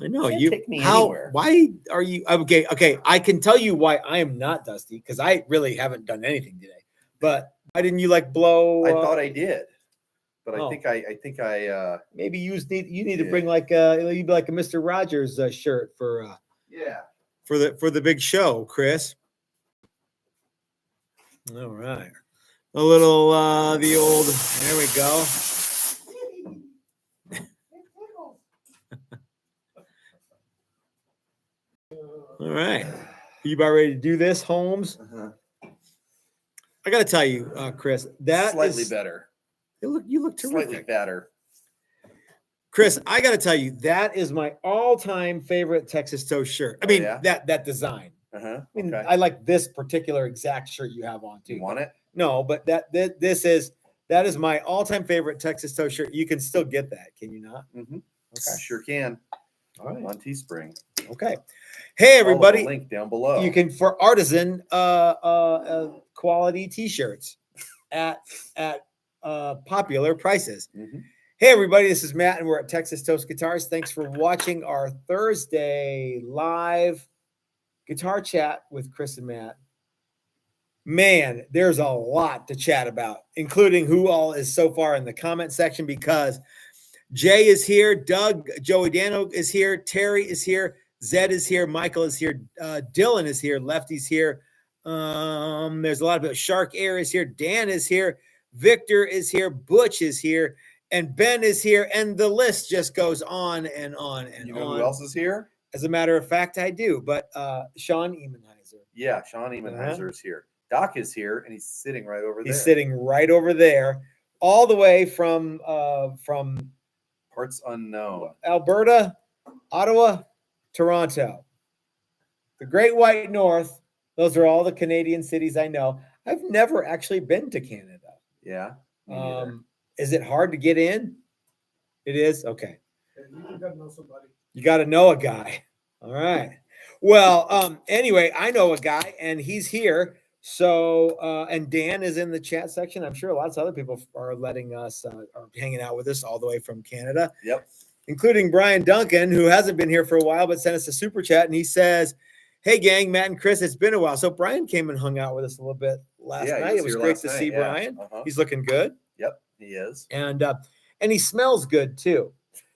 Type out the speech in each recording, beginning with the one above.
I know Can't you. take me How? anywhere. Why are you? Okay. Okay. I can tell you why I am not dusty because I really haven't done anything today. But why didn't you like blow? I thought I did, but oh. I think I Maybe you need to Yeah. bring like you'd be like a Mr. Rogers shirt for yeah. for the big show, Chris. All right. A little the old. There we go. All right. You about ready to do this, Holmes? Uh-huh. I got to tell you, Chris, that Slightly is better. you look terrific. Slightly fatter. Chris, I got to tell you, that is my all-time favorite Texas Toast shirt. I mean, yeah? that design. Uh-huh. I mean, Okay. I like this particular exact shirt you have on too. You want it? No, but that is my all-time favorite Texas Toast shirt. You can still get that, can you not? Mm-hmm. Okay. Sure can. All right. On Teespring. Okay. Hey everybody. Follow the link down below. You can for artisan quality t-shirts at popular prices. Mm-hmm. Hey everybody, this is Matt and we're at Texas Toast Guitars. Thanks for watching our Thursday live guitar chat with Chris and Matt. Man, there's a lot to chat about, including who all is so far in the comment section because Jay is here, Doug, Joey Dano is here, Terry is here, Zed is here, Michael is here, Dylan is here, Lefty's here. There's a lot of people. Shark Air is here, Dan is here, Victor is here, Butch is here, and Ben is here, and the list just goes on and on and You know on. who else is here? As a matter of fact, I do, but Sean Emenheiser. Yeah, Sean Emenheiser is here. Doc is here, and he's sitting right over there. He's sitting right over there, all the way from Parts unknown. Alberta, Ottawa, Toronto, the Great White North. Those are all the Canadian cities I know. I've never actually been to Canada. Yeah. Is it hard to get in? It is? Okay. You gotta know somebody. You got to know a guy. All right. Well, anyway, I know a guy and he's here. So, and Dan is in the chat section. I'm sure lots of other people are letting us, are hanging out with us all the way from Canada. Yep. Including Brian Duncan, who hasn't been here for a while, but sent us a super chat. And he says, hey, gang, Matt and Chris, it's been a while. So Brian came and hung out with us a little bit last night. It was great to see Brian. Uh-huh. He's looking good. Yep, he is. And he smells good too.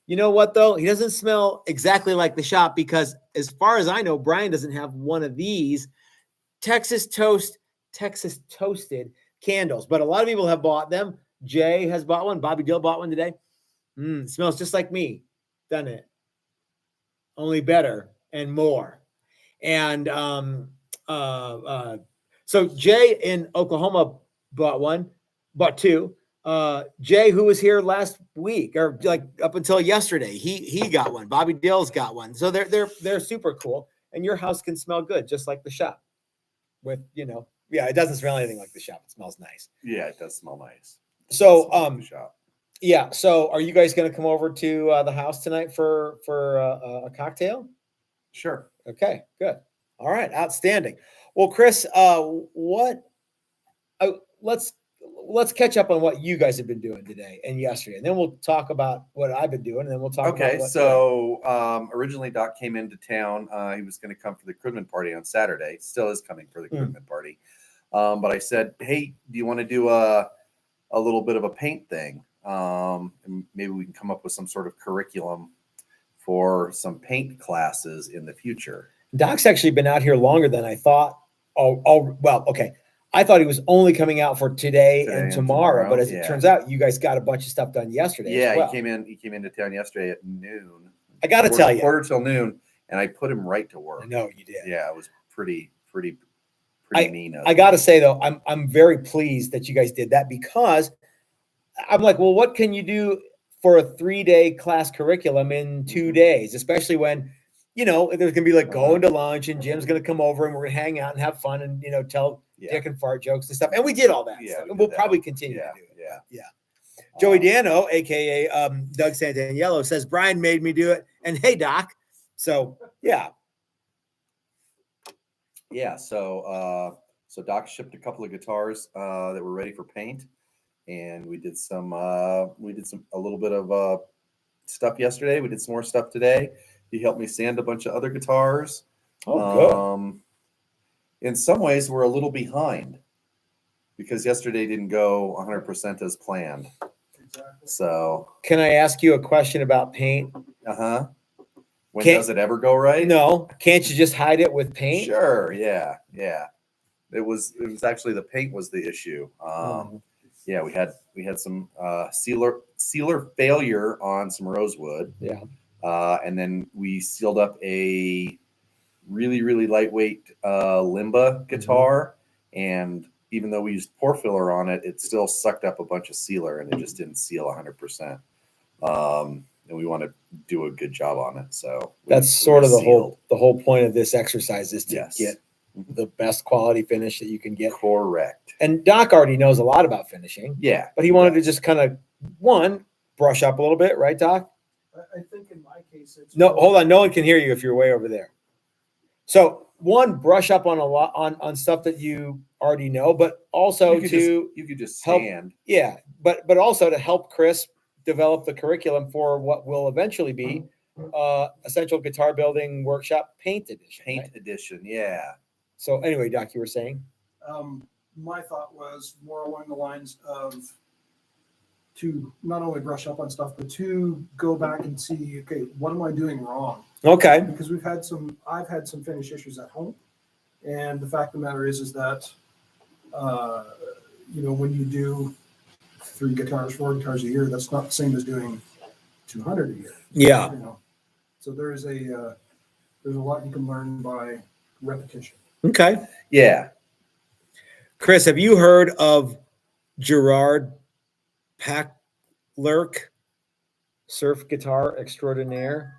You know what, though? He doesn't smell exactly like the shop because as far as I know, Brian doesn't have one of these Texas toasted candles, but a lot of people have bought them. Jay has bought one. Bobby Dill bought one today. It smells just like me, doesn't it? Only better and more. And so Jay in Oklahoma bought two. Jay, who was here last week or like up until yesterday, he got one. Bobby Dill's got one. So they're super cool. And your house can smell good, just like the shop. With it doesn't smell anything like the shop. It smells nice. Yeah, it does smell nice. So the shop. Yeah. So are you guys going to come over to the house tonight for a cocktail? Sure. Okay. Good. All right. Outstanding. Well, Chris, let's catch up on what you guys have been doing today and yesterday, and then we'll talk about what I've been doing, and then we'll talk. Okay, about so originally Doc came into town. He was going to come for the equipment party on Saturday. Still is coming for the equipment party. But I said, hey, do you want to do a little bit of a paint thing? And maybe we can come up with some sort of curriculum for some paint classes in the future. Doc's actually been out here longer than I thought. Well, okay. I thought he was only coming out for today and tomorrow, but as it turns out, you guys got a bunch of stuff done yesterday. Yeah, as well. He came into town yesterday at noon. I got to tell you, quarter till noon, and I put him right to work. I know you did. Yeah, it was pretty mean. I got to say though, I'm very pleased that you guys did that because I'm like, well, what can you do for a 3-day class curriculum in 2 days, especially when there's gonna be like going to lunch and Jim's gonna come over and we're gonna hang out and have fun and tell dick and fart jokes and stuff. And we did all that stuff. And we'll probably continue to do it. Yeah. Joey Dano, aka Doug Santaniello, says Brian made me do it. And hey, Doc. So yeah. So Doc shipped a couple of guitars that were ready for paint, and we did a little bit of stuff yesterday. We did some more stuff today. He helped me sand a bunch of other guitars. Oh, good. In some ways, we're a little behind because yesterday didn't go 100% as planned. Exactly. So, Can I ask you a question about paint? when Can't- does it ever go right? No. Can't you just hide it with paint? Sure. Yeah. It was actually the paint was the issue. Yeah, we had some sealer failure on some rosewood. Yeah. And then we sealed up a really lightweight Limba guitar, and even though we used pore filler on it, it still sucked up a bunch of sealer, and it just didn't seal 100%. And we want to do a good job on it, so That's sort of the whole point of this exercise is to Yes. get the best quality finish that you can get. Correct. And Doc already knows a lot about finishing, Yeah, but he wanted to just kind of brush up a little bit, right, Doc? I think in my case, it's No, hold on. No one can hear you if you're way over there. So brush up on a lot on stuff that you already know, but also you could just help- stand. Yeah, but also to help Chris develop the curriculum for what will eventually be Essential Guitar Building Workshop Paint Edition. Paint right? edition, yeah. So anyway, Doc, you were saying? my thought was more along the lines of to not only brush up on stuff, but to go back and see, okay, what am I doing wrong? Okay. Because I've had some finish issues at home, and the fact of the matter is that, when you do 4 guitars a year, that's not the same as doing 200 a year. Yeah. So there's a lot you can learn by repetition. Okay. Yeah. Chris, have you heard of Gerard Packlerk, surf guitar extraordinaire?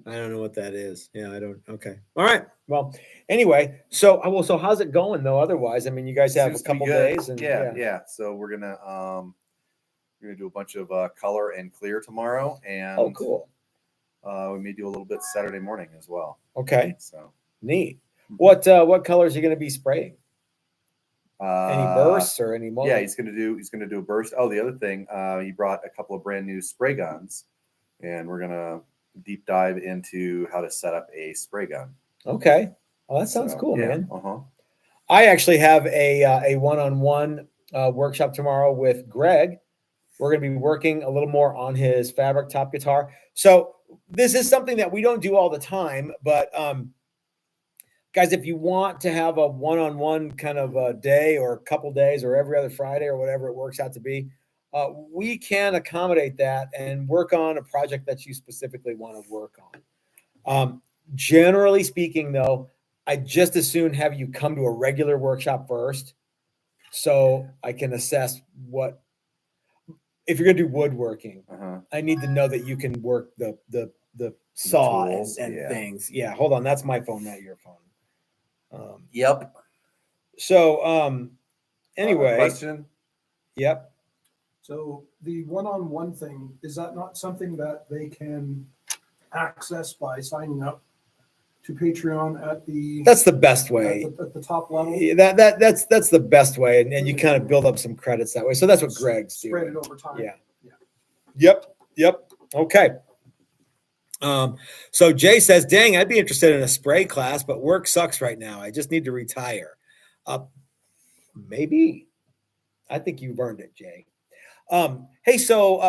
I don't know what that is. Yeah, I don't. Okay. All right. Well, anyway, so how's it going though? Otherwise, I mean, you guys have Seems a to be couple good. days, and yeah. So we're gonna do a bunch of color and clear tomorrow, and Oh, cool. We may do a little bit Saturday morning as well. Okay. So Neat. What colors are you going to be spraying? Any bursts or any more? Yeah, he's gonna do a burst. Oh, the other thing, he brought a couple of brand new spray guns, and we're gonna deep dive into how to set up a spray gun. Okay. Oh, that sounds cool, yeah, man. Uh-huh. I actually have a one-on-one workshop tomorrow with Greg. We're going to be working a little more on his fabric top guitar. So this is something that we don't do all the time, but guys, if you want to have a one-on-one kind of a day or a couple days or every other Friday or whatever it works out to be, we can accommodate that and work on a project that you specifically want to work on. Generally speaking, though, I just as soon have you come to a regular workshop first, so I can assess what. If you're gonna do woodworking, I need to know that you can work the saw tools, and yeah. things. Yeah, hold on, that's my phone, not your phone. Yep. So anyway, Question. Yep. So the one-on-one thing, is that not something that they can access by signing up to Patreon at the That's the best way. at the top level? Yeah, that's the best way, and you kind of build up some credits that way. So that's what Greg's Spread doing. it over time. Yeah. Yep. Okay. So Jay says, "Dang, I'd be interested in a spray class, but work sucks right now. I just need to retire." Maybe. I think you've earned it, Jay. Hey, so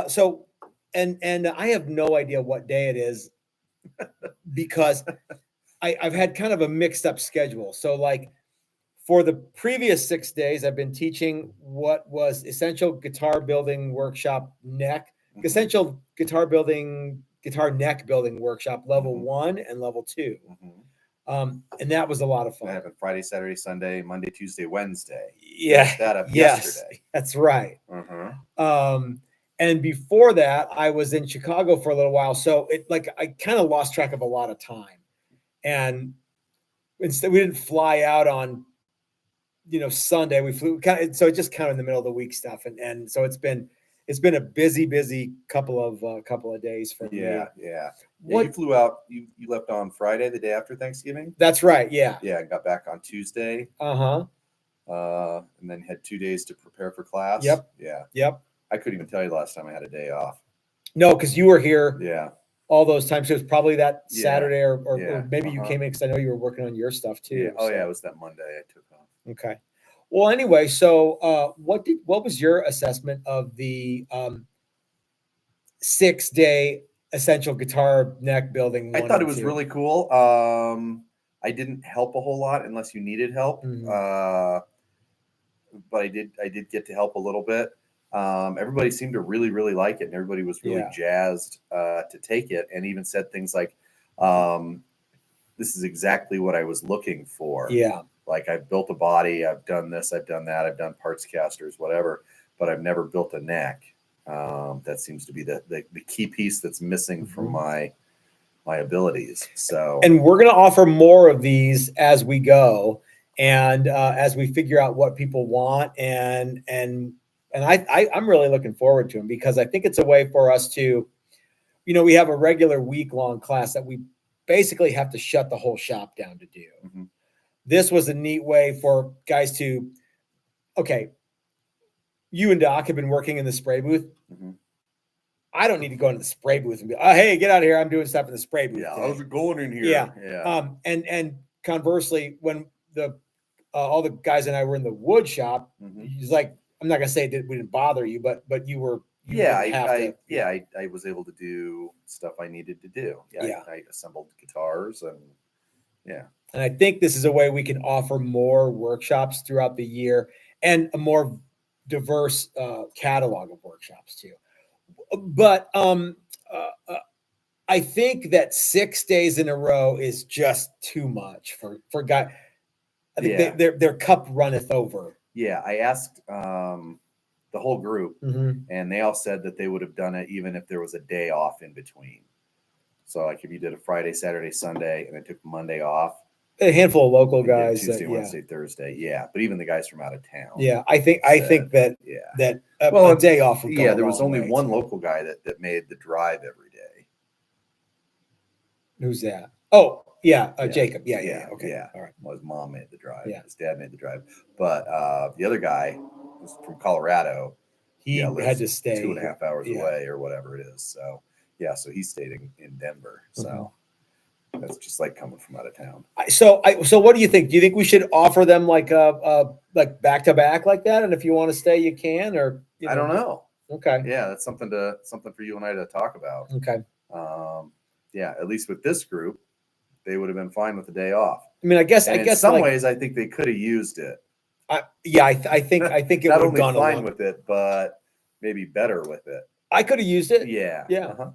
I have no idea what day it is because I've had kind of a mixed up schedule. So like for the previous 6 days, I've been teaching what was Essential Guitar Building Workshop Neck, Essential Guitar Neck Building Workshop Level 1 and Level 2. And that was a lot of fun. That happened Friday, Saturday, Sunday, Monday, Tuesday, Wednesday. Yeah. That up Yes, yesterday. that's right. And before that, I was in Chicago for a little while. So I kind of lost track of a lot of time. And instead, we didn't fly out on, Sunday. We flew so it just kind of in the middle of the week stuff. And so it's been a busy couple of days for me. Yeah. What? You flew out. You left on Friday, the day after Thanksgiving. That's right. Yeah. Yeah, got back on Tuesday. And then had 2 days to prepare for class. Yep. Yeah. Yep. I couldn't even tell you the last time I had a day off. No, because you were here. Yeah. all those times. It was probably that Yeah. Saturday or Yeah. maybe you came in because I know you were working on your stuff too. Yeah. Oh so. yeah, it was that Monday I took off. Okay. Well, anyway, so what was your assessment of the 6-day essential guitar neck building? I 1 thought and it was 2? really cool. I didn't help a whole lot unless you needed help. Mhm. But I did get to help a little bit. Everybody seemed to really, really like it, and everybody was really Yeah. jazzed to take it, and even said things like, "This is exactly what I was looking for." Yeah. Like, I've built a body, I've done this, I've done that, I've done parts casters, whatever, but I've never built a neck. That seems to be the key piece that's missing from my abilities. So, And we're going to offer more of these as we go, and as we figure out what people want, and I'm really looking forward to them, because I think it's a way for us to, we have a regular week-long class that we basically have to shut the whole shop down to do. mhm. This was a neat way for guys to, okay, you and Doc have been working in the spray booth. Mhm. I don't need to go into the spray booth and be, oh, hey, get out of here. I'm doing stuff in the spray booth. Yeah, today. how's it going in here? Yeah. Yeah. And conversely, when all the guys and I were in the wood shop, Mhm. he's like, I'm not gonna say that we didn't bother you, but you Yeah, didn't have to. I was able to do stuff I needed to do. Yeah, Yeah. I assembled guitars and yeah. And I think this is a way we can offer more workshops throughout the year, and a more diverse catalog of workshops too. But I think that 6 days in a row is just too much for guy. I think Yeah. their cup runneth over. Yeah, I asked the whole group, Mhm. and they all said that they would have done it even if there was a day off in between. So, like, if you did a Friday, Saturday, Sunday, and I took Monday off, A handful of local and did guys. Tuesday, yeah. Wednesday, Thursday, yeah. But even the guys from out of town, Yeah, I think that yeah. that Well, a day off would go Yeah, a there was long only way, one too. local guy that made the drive every day. Who's that? Oh, yeah, Yeah. Jacob. Yeah. Okay. Yeah. All right. Well, his mom made the drive. Yeah. His dad made the drive. But the other guy was from Colorado. He Yeah, had lives to stay 2.5 hours yeah. away or whatever it is. So yeah, so he stayed in Denver. So that's just like coming from out of town. So what do you think? Do you think we should offer them like like back to back like that? And if you want to stay, you can, or I don't know. Okay. Yeah, that's something for you and I to talk about. Okay. Yeah, at least with this group, they would have been fine with the day off. I mean, I guess in some ways, I think they could have used it. I think it not would have only gone fine with it, but maybe better with it. I could have used it. Yeah. Yeah. Uh-huh.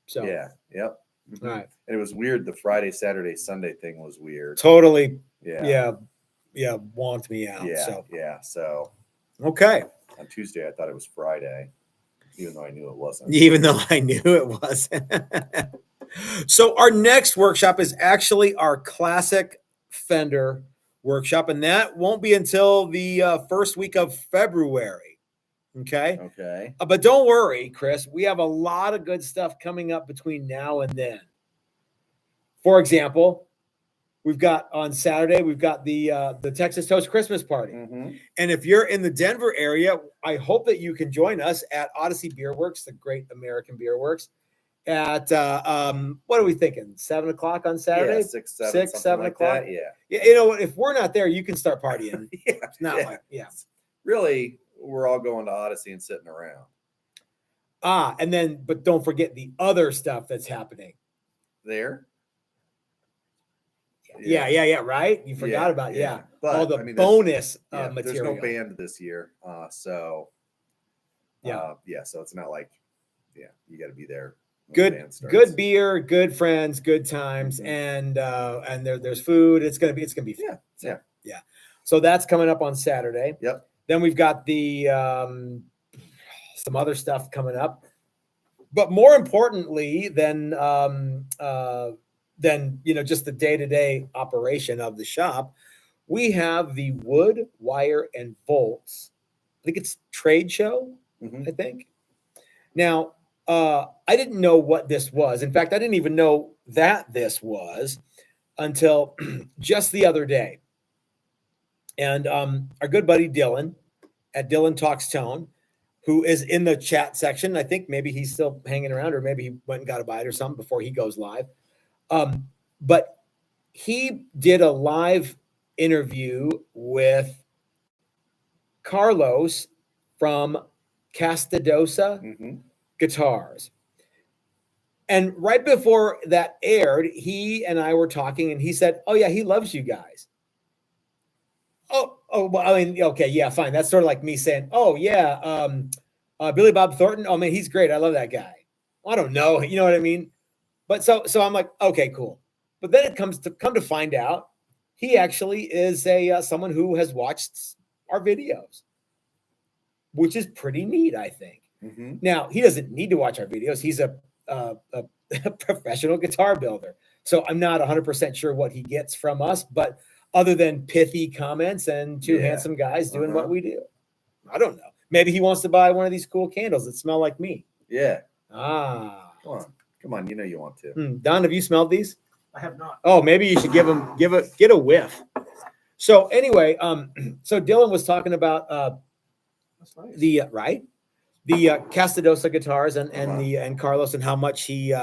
So yeah. Yep. Mm-hmm. All right. And it was weird. The Friday, Saturday, Sunday thing was weird. Totally. Yeah. Yeah. Wonked me out. Yeah. So So okay. On Tuesday, I thought it was Friday, even though I knew it wasn't. Even though I knew it wasn't. So our next workshop is actually our classic Fender workshop, and that won't be until the first week of February. Okay. Okay. But don't worry, Chris. We have a lot of good stuff coming up between now and then. For example, we've got on Saturday, we've got the Texas Toast Christmas Party. Mm-hmm. And if you're in the Denver area, I hope that you can join us at Odyssey Beer Works, the great American Beer Works, at what are we thinking? 7 o'clock on Saturday? Yeah, 6, 7, 7 like o'clock. that. Yeah. You know, if we're not there, you can start partying. Yeah. It's not Yeah. like Really, we're all going to Odyssey and sitting around. And then, but don't forget the other stuff that's happening. There. Yeah. Right? You forgot about But, all the I mean, bonus There's material. no band this year, so so it's not like you got to be there. when the band starts. Good beer, good friends, good times, Mhm. and there's food. It's gonna be fun. Yeah. So that's coming up on Saturday. Yep. Then we've got the some other stuff coming up, but more importantly than just the day-to-day operation of the shop, we have the Wood, Wire, and Bolts. I think it's trade show. Mhm. I think. Now, I didn't know what this was. In fact, I didn't even know that this was until just the other day. And our good buddy Dylan at Dylan Talks Tone who is in the chat section. I think maybe he's still hanging around, or maybe he went and got a bite or something before he goes live. But he did a live interview with Carlos from Castadosa Guitars. And right before that aired, he and I were talking, and he said, "Oh yeah, he loves you guys." Oh, well, I mean, okay, yeah, fine. That's sort of like me saying, "Oh yeah, Billy Bob Thornton. Oh man, he's great. I love that guy." I don't know, you know what I mean? But so I'm like, okay, cool. But then it come to find out, he actually is someone who has watched our videos, which is pretty neat, I think. Now, he doesn't need to watch our videos. He's a professional guitar builder. So I'm not 100% sure what he gets from us, but other than pithy comments and two handsome guys doing what we do, I don't know. Maybe he wants to buy one of these cool candles that smell like me. Yeah. Come on. You know you want to. Don, have you smelled these? I have not. Oh, maybe you should get a whiff. So anyway, so Dylan was talking about That's nice. the Castadosa guitars and Carlos, and how much he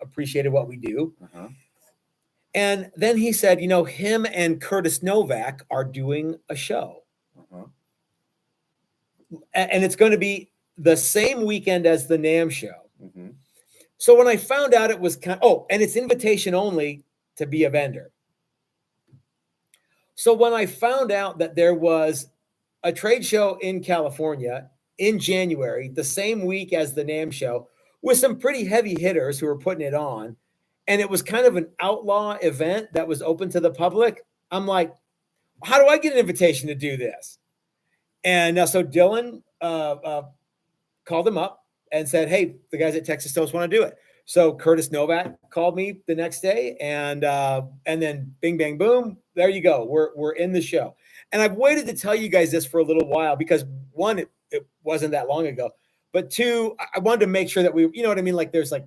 appreciated what we do. And then he said, you know, him and Curtis Novak are doing a show. And it's going to be the same weekend as the NAMM show. So when I found out it was and it's invitation only to be a vendor. So when I found out that there was a trade show in California in January, the same week as the NAMM show, with some pretty heavy hitters who were putting it on, and it was kind of an outlaw event that was open to the public, I'm like, how do I get an invitation to do this? And so Dylan called him up and said, hey, the guys at Texas Toast want to do it. So Curtis Novak called me the next day, and then bing, bang, boom, there you go. We're in the show. And I've waited to tell you guys this for a little while because, one, it wasn't that long ago, but two, I wanted to make sure that we, you know what I mean? Like there's like,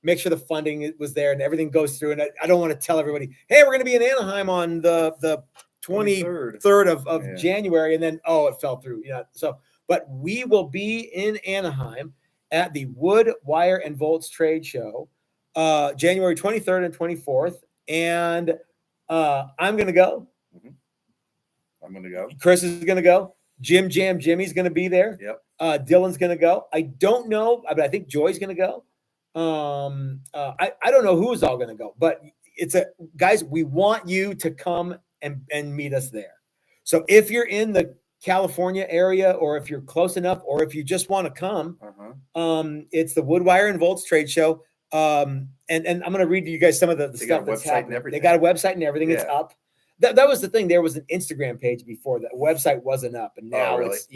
make sure the funding was there and everything goes through. And I don't want to tell everybody, hey, we're going to be in Anaheim on the 23rd of January. And then, it fell through. Yeah. So, but we will be in Anaheim at the Wood, Wire, and Volts Trade Show, January 23rd and 24th. And I'm going to go. I'm going to go. Chris is going to go. Jimmy's going to be there. Yep. Dylan's going to go. I don't know, but I think Joy's going to go. I don't know who's all going to go, but guys, we want you to come and meet us there. So if you're in the California area, or if you're close enough, or if you just want to come, it's the Wood, Wire, and Volts Trade Show. And I'm going to read to you guys some of the stuff that's happening. They got a website and everything. It's up. That was the thing. There was an Instagram page before. That website wasn't up, and now it's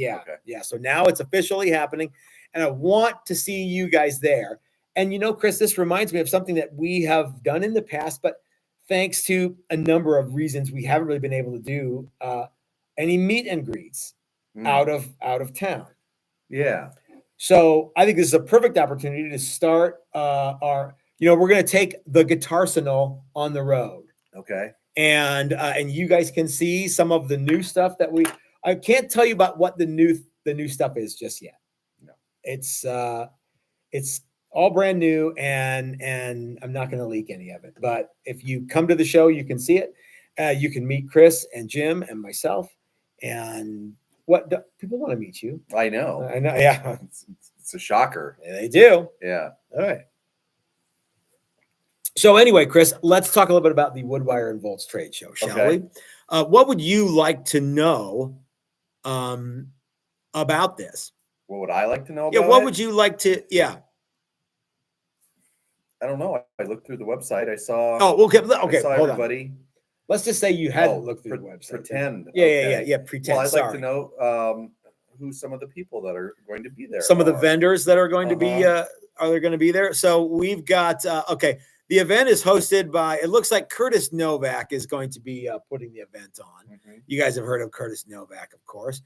So now it's officially happening, and I want to see you guys there. And you know, Chris, this reminds me of something that we have done in the past, but thanks to a number of reasons, we haven't really been able to do any meet and greets out of town. Yeah. So I think this is a perfect opportunity to start we're going to take the Guitarsenal on the road. Okay. And you guys can see some of the new stuff that I can't tell you about what the new stuff is just yet. No. It's all brand new, and I'm not going to leak any of it. But if you come to the show, you can see it. You can meet Chris and Jim and myself, and people want to meet you. I know. Yeah. It's a shocker. Yeah, they do. Yeah. All right. So anyway, Chris, let's talk a little bit about the Wood, Wire, and Volts Trade Show, shall we? What would you like to know about this? What would I like to know about what would you like to, I don't know. I looked through the website. I saw. Oh, okay. I saw hold everybody. on. Let's just say you hadn't looked through the website. Pretend. Yeah. Pretend. Well, I'd like to know who some of the people that are going to be there. Some of the vendors that are going to be are they going to be there? So we've got the event is hosted by, it looks like Curtis Novak is going to be putting the event on. You guys have heard of Curtis Novak, of course.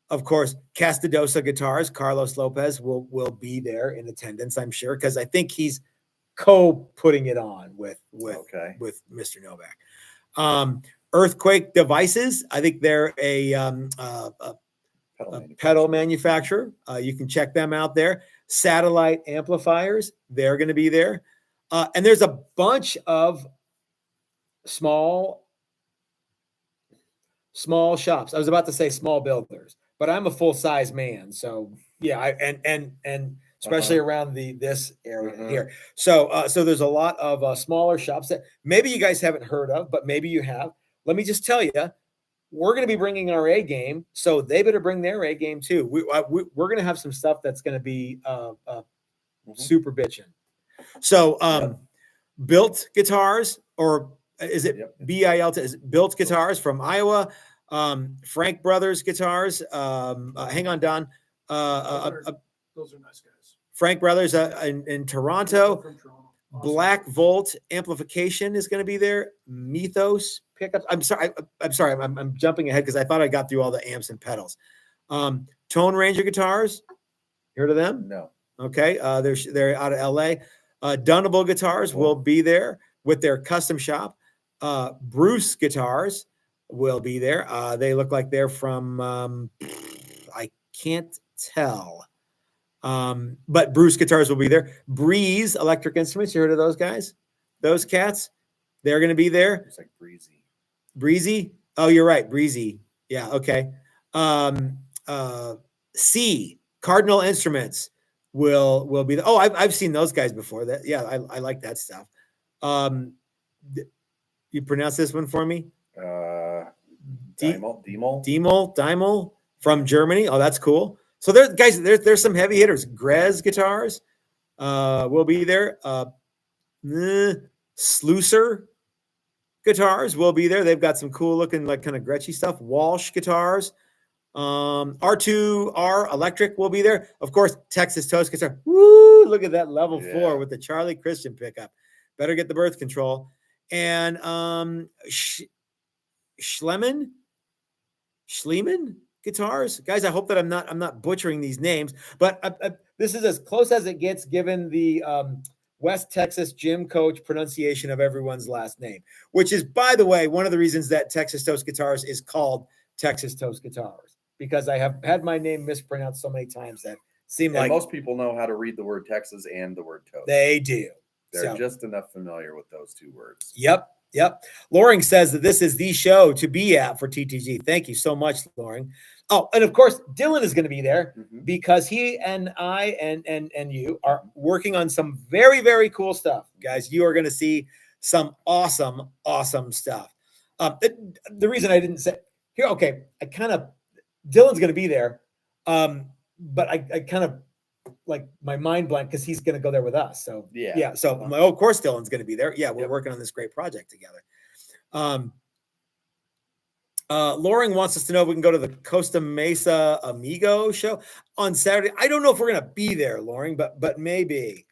Of course, Castadosa Guitars, Carlos Lopez will be there in attendance, I'm sure, because I think he's co-putting it on with Mr. Novak. Earthquake Devices, I think they're pedal manufacturer. You can check them out there. Satellite amplifiers, they're going to be there. And there's a bunch of small shops. I was about to say small builders, but I'm a full size man. So yeah, and especially around this area here. So there's a lot of smaller shops that maybe you guys haven't heard of, but maybe you have. Let me just tell you, we're going to be bringing our A game, so they better bring their A game too. We're going to have some stuff that's going to be super bitchin'. So Built Guitars, or is it BILT? Is it Built Guitars from Iowa? Frank Brothers Guitars. Hang on, Don. Those are nice guys. Frank Brothers in Toronto. From Toronto. Awesome. Black Volt Amplification is going to be there. Mythos pickups. I'm sorry. I'm jumping ahead because I thought I got through all the amps and pedals. Tone Ranger Guitars. Heard of them? No. Okay. They're out of LA. Dunnable Guitars will be there with their custom shop. Bruce Guitars will be there. They look like they're from I can't tell. But Bruce Guitars will be there. Breeze Electric Instruments. You heard of those guys? Those cats? They're going to be there. It's like Breezy. Breezy? Oh, you're right. Breezy. Yeah. Okay. C Cardinal Instruments will be there. Oh, I've seen those guys before. That I like that stuff. You pronounce this one for me? Dimel from Germany. Oh, that's cool. So there's some heavy hitters. Grez Guitars will be there. Sluicer Guitars will be there. They've got some cool looking, like kind of Gretschy stuff. Walsh Guitars. R2R Electric will be there. Of course, Texas Toast Guitar. Woo! Look at that level 4 with the Charlie Christian pickup. Better get the birth control. And Schliemann Guitars, guys. I hope that I'm not butchering these names, but this is as close as it gets given the West Texas gym coach pronunciation of everyone's last name, which is, by the way, one of the reasons that Texas Toast Guitars is called Texas Toast Guitars, because I have had my name mispronounced so many times that like most people know how to read the word Texas and the word toast. They do. They're just enough familiar with those two words. Yep. Loring says that this is the show to be at for TTG. Thank you so much, Loring. Oh, and of course, Dylan is going to be there because he and I and you are working on some very, very cool stuff, guys. You are going to see some awesome stuff. The reason I didn't say here, okay, Dylan's going to be there, but I kind of like my mind blank because he's going to go there with us. So yeah. So of course Dylan's going to be there. Yeah, we're working on this great project together. Loring wants us to know if we can go to the Costa Mesa Amigo show on Saturday. I don't know if we're going to be there, Loring, but maybe.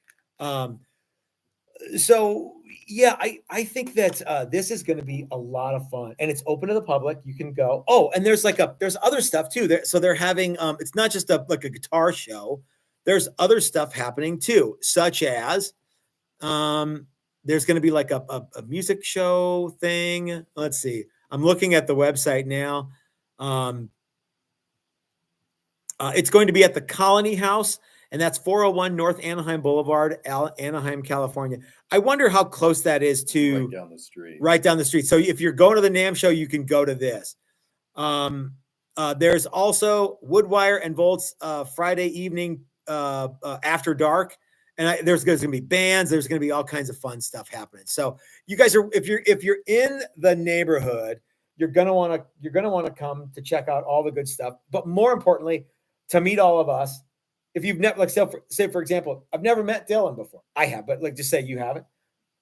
So yeah, I think that this is going to be a lot of fun, and it's open to the public. You can go. Oh, and there's other stuff too. So they're having it's not just a guitar show. There's other stuff happening too, such as there's going to be like a music show thing. Let's see. I'm looking at the website now. It's going to be at the Colony House, and that's 401 North Anaheim Boulevard, Anaheim, California. I wonder how close that is to right down the street. So if you're going to the NAMM show, you can go to this. There's also Woodwire and Volts Friday evening after dark, and there's going to be bands. There's going to be all kinds of fun stuff happening. So you guys are, if you're in the neighborhood, you're going to want to come to check out all the good stuff. But more importantly, to meet all of us. If you've never, say for example, I've never met Dylan before. I have, but just say you haven't.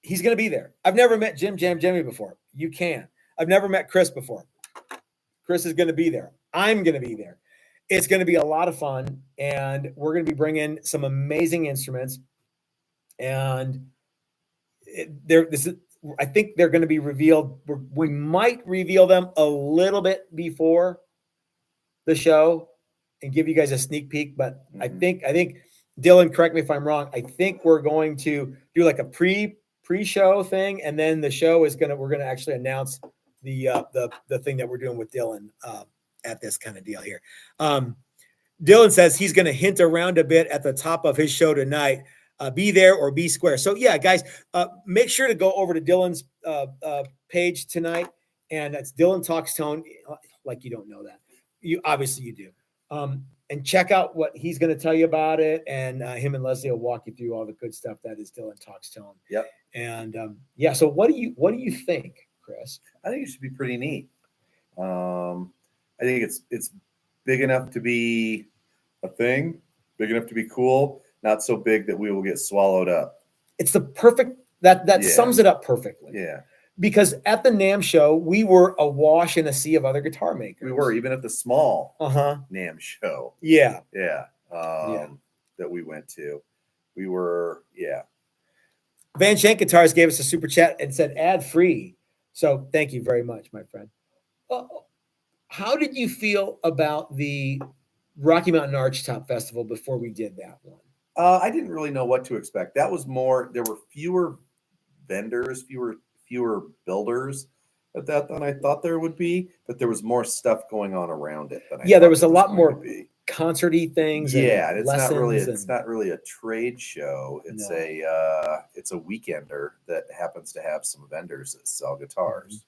He's going to be there. I've never met Jim Jimmy before. You can. I've never met Chris before. Chris is going to be there. I'm going to be there. It's going to be a lot of fun, and we're going to be bringing some amazing instruments. And I think they're going to be revealed. We might reveal them a little bit before the show and give you guys a sneak peek. But I think Dylan, correct me if I'm wrong. I think we're going to do like a pre-show thing, and then the show is we're going to actually announce the thing that we're doing with Dylan at this kind of deal here. Dylan says he's going to hint around a bit at the top of his show tonight. Be there or be square. So yeah, guys, make sure to go over to Dylan's page tonight, and that's Dylan Talks Tone. Like you don't know that, you obviously you do. And check out what he's going to tell you about it, and him and Leslie will walk you through all the good stuff that is Dylan Talks Tone. Yep. And yeah, so what do you think, Chris? I think it should be pretty neat. I think it's big enough to be a thing, big enough to be cool, not so big that we will get swallowed up. It's the perfect that sums it up perfectly. Yeah. Because at the NAMM show, we were awash in a sea of other guitar makers. We were, even at the small Uh-huh. NAMM show. Yeah. Yeah. That we went to. We were, yeah. Van Shank Guitars gave us a super chat and said ad free. So thank you very much, my friend. How did you feel about the Rocky Mountain Archtop Festival before we did that one? I didn't really know what to expect. That was more, there were fewer vendors, fewer builders at that than I thought there would be, but there was more stuff going on around it. There was a lot more concert-y things. Yeah, and it's not really a trade show. It's it's a weekender that happens to have some vendors that sell guitars.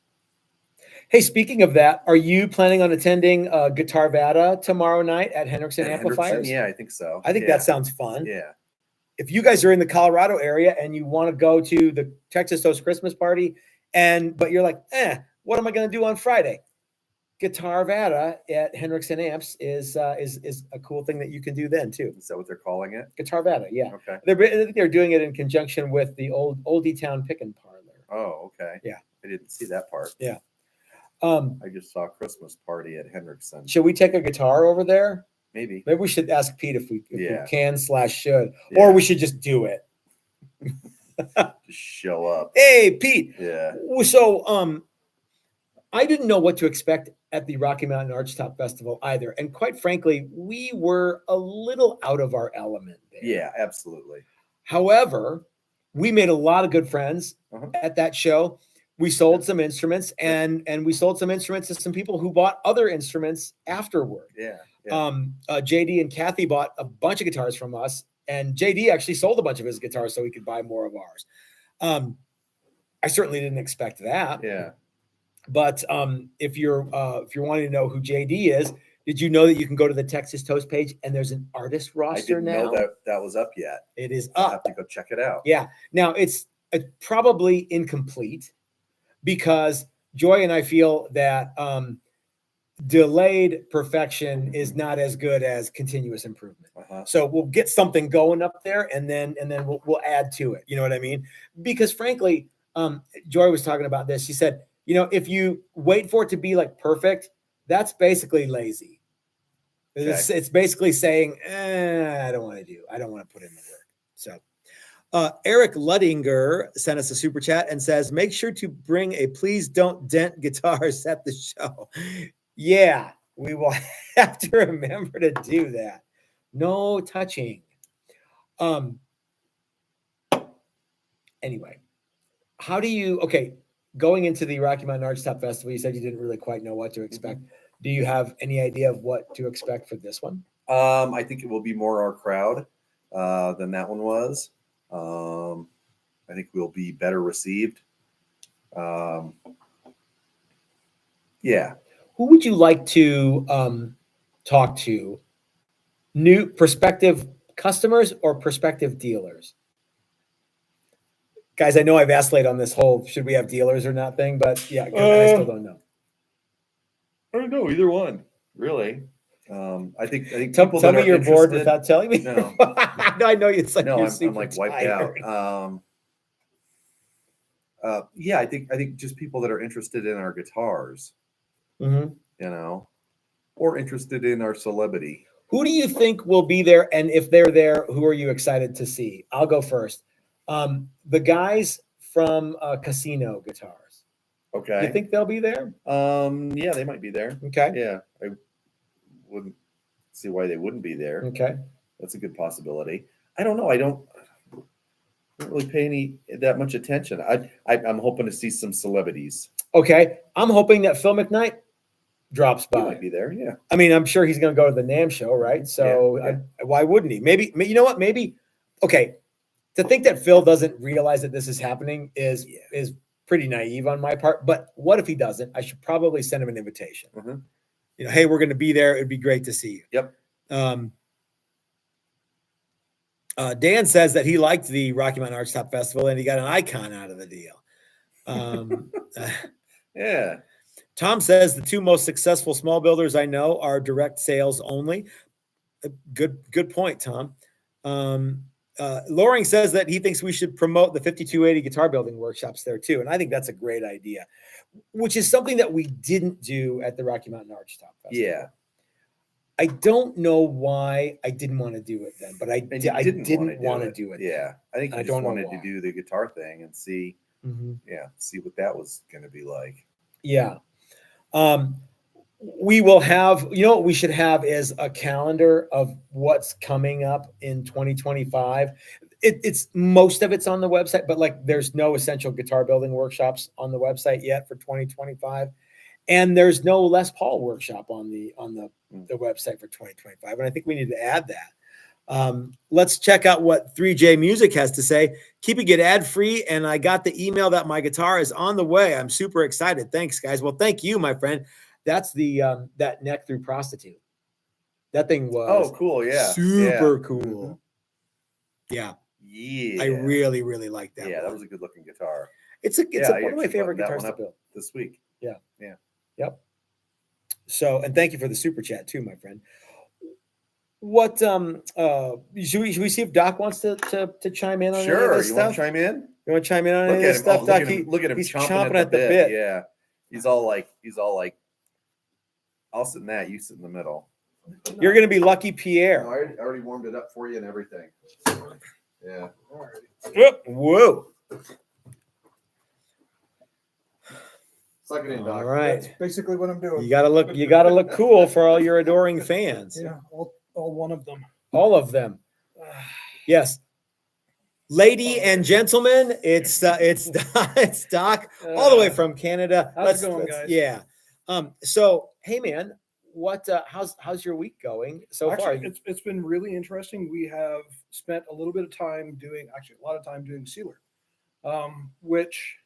Hey, speaking of that, are you planning on attending Guitar Vada tomorrow night at Hendrickson Amplifiers? Yeah, I think so. I think that sounds fun. Yeah. If you guys are in the Colorado area and you want to go to the Texas Toast Christmas party, but you're like, what am I going to do on Friday? Guitar Vada at Hendrickson Amps is a cool thing that you can do then too. Is that what they're calling it? Guitar Vada, yeah. Okay. I think they're doing it in conjunction with the Oldie Town Pickin' Parlor. Oh, okay. Yeah. I didn't see that part. Yeah. I just saw a Christmas party at Hendrickson. Should we take a guitar over there? Maybe We should ask Pete if we can/should, Yeah. or we should just do it. Just show up. Hey, Pete. Yeah. So, I didn't know what to expect at the Rocky Mountain Archtop Festival either, and quite frankly, we were a little out of our element there. Yeah, absolutely. However, we made a lot of good friends at that show. We sold some instruments, and we sold some instruments to some people who bought other instruments afterward. Yeah. JD and Kathy bought a bunch of guitars from us, and JD actually sold a bunch of his guitars so he could buy more of ours. I certainly didn't expect that. Yeah. But if you're wanting to know who JD is, did you know that you can go to the Texas Toast page and there's an artist roster now? I didn't know that was up yet. It is I'll up. have to go check it out. Yeah. Now it's probably incomplete because Joy and I feel that delayed perfection is not as good as continuous improvement. So we'll get something going up there, and then we'll add to it. You know what I mean? Because frankly, Joy was talking about this. She said, if you wait for it to be like perfect, that's basically lazy. Okay. It's basically saying, I don't want to put in the work. So Eric Luddinger sent us a super chat and says, make sure to bring a please don't dent guitars at the show. Yeah, we will have to remember to do that. No touching. Anyway, how do you, going into the Rocky Mountain Archtop Festival, you said you didn't really quite know what to expect. Do you have any idea of what to expect for this one? I think it will be more our crowd than that one was. I think we'll be better received. Yeah. Who would you like to talk to? New prospective customers or prospective dealers? Guys, I know I've vacillated on this whole should we have dealers or not thing, but yeah, I still don't know. I don't know either one, really. I think tell people that me are you're bored interested- without telling me. No. I know it's like No, you're I'm super like wiped tired. out. Yeah, I think just people that are interested in our guitars, or interested in our celebrity. Who do you think will be there? And if they're there, who are you excited to see? I'll go first. The guys from Casino Guitars. Okay. You think they'll be there? Yeah, they might be there. Okay. Yeah, I wouldn't see why they wouldn't be there. Okay. That's a good possibility. I don't know. I don't really pay that much attention. I'm hoping to see some celebrities. Okay. I'm hoping that Phil McKnight drops He by. might be there. Yeah. I mean, I'm sure he's going to go to the NAMM show, right? So Yeah. why wouldn't he? Maybe, you know what? Maybe, okay. To think that Phil doesn't realize that this is happening is pretty naive on my part. But what if he doesn't? I should probably send him an invitation. Mhm. You know, hey, we're going to be there. It'd be great to see you. Yep. Dan says that he liked the Rocky Mountain Archtop Festival and he got an icon out of the deal. Yeah. Tom says the two most successful small builders I know are direct sales only. Good point, Tom. Loring says that he thinks we should promote the 5280 guitar building workshops there too. And I think that's a great idea, which is something that we didn't do at the Rocky Mountain Archtop Festival. Yeah. I don't know why I didn't want to do it then, but I didn't want to do it. Yeah. I think I I don't just know wanted why. to do the guitar thing and see, Mm-hmm. see what that was going to be like. Yeah. We will have, you know what we should have is a calendar of what's coming up in 2025. It's most of it's on the website, but like there's no essential guitar building workshops on the website yet for 2025. And there's no Les Paul workshop on the website for 2025. And I think we need to add that. Let's check out what 3J Music has to say. Keeping it ad-free, and I got the email that my guitar is on the way. I'm super excited. Thanks, guys. Well, thank you, my friend. That's the that neck through prostitute. That thing was cool. Yeah. super Yeah. cool. Mm-hmm. Yeah. Yeah. I really, really like that. Yeah, one. that was a good looking guitar. It's one of my favorite guitars to build this week. Yeah. Yeah. Yep. So, and thank you for the super chat too, my friend. What should we see if Doc wants to chime in on any of Sure. this You stuff? want to chime in? You want to chime in on Look any of at this him. stuff, Oh, Doc? look at him He's chomping at the bit. Yeah. He's all like, I'll sit in that. You sit in the middle. You're going to be lucky, Pierre. I already warmed it up for you and everything. Yeah. Whoa. Suck it in, Doc. All right. That's basically what I'm doing. You gotta look cool for all your adoring fans. Yeah, all one of them. All of them. Yes. Lady and gentlemen, it's Doc all the way from Canada. How's it going, guys? Yeah. So hey man, what how's your week going so far? It's been really interesting. We have spent a little bit of time doing a lot of time doing sealer. Which,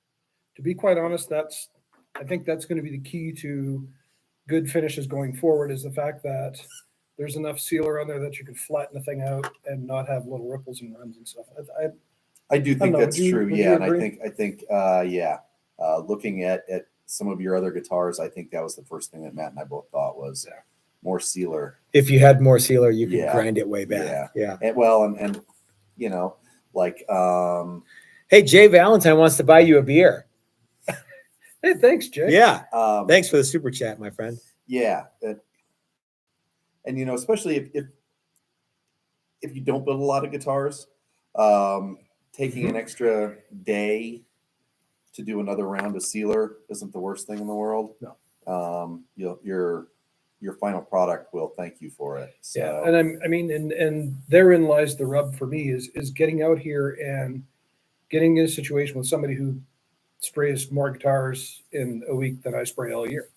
to be quite honest, I think that's going to be the key to good finishes going forward, is the fact that there's enough sealer on there that you can flatten the thing out and not have little ripples and runs and stuff. I do think that's true. would Yeah. you And agree? I think looking at some of your other guitars, I think that was the first thing that Matt and I both thought was more sealer. If you had more sealer, you could grind it way back. Yeah. And you know, like Hey, Jay Valentine wants to buy you a beer. Hey, thanks, Jay. Yeah. Thanks for the super chat, my friend. Yeah. And you know, especially if you don't build a lot of guitars, taking an extra day to do another round of sealer isn't the worst thing in the world. No. Your final product will thank you for it. So. Yeah, and therein lies the rub for me is getting out here and getting in a situation with somebody who sprays more guitars in a week than I spray all year.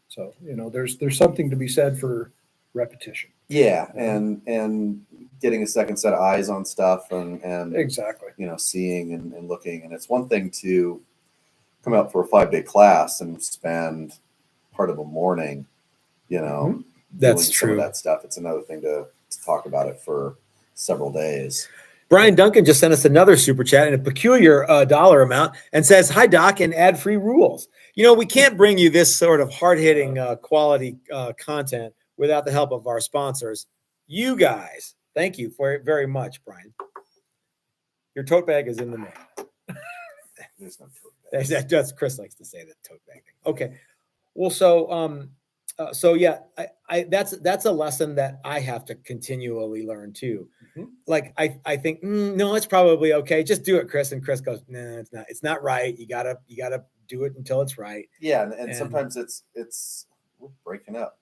So, you know, there's something to be said for repetition. Yeah, and getting a second set of eyes on stuff and Exactly. you know, seeing and looking. And it's one thing to come out for a 5-day class and spend part of a morning, you know, That's doing some true. of that stuff. It's another thing to talk about it for several days. Brian Duncan just sent us another super chat in a peculiar dollar amount and says, "Hi, Doc, and ad-free rules. You know, we can't bring you this sort of hard-hitting quality content without the help of our sponsors. You guys, thank you for it very much, Brian. Your tote bag is in the mail." There's no tote bag. That's Chris likes to say the tote bag thing. Okay. Well, so yeah, I that's a lesson that I have to continually learn too. Mhm. Like I think no, it's probably okay. Just do it, Chris. And Chris goes, "No, it's not. It's not right. You gotta do it until it's right." Yeah, and sometimes it's we're breaking up.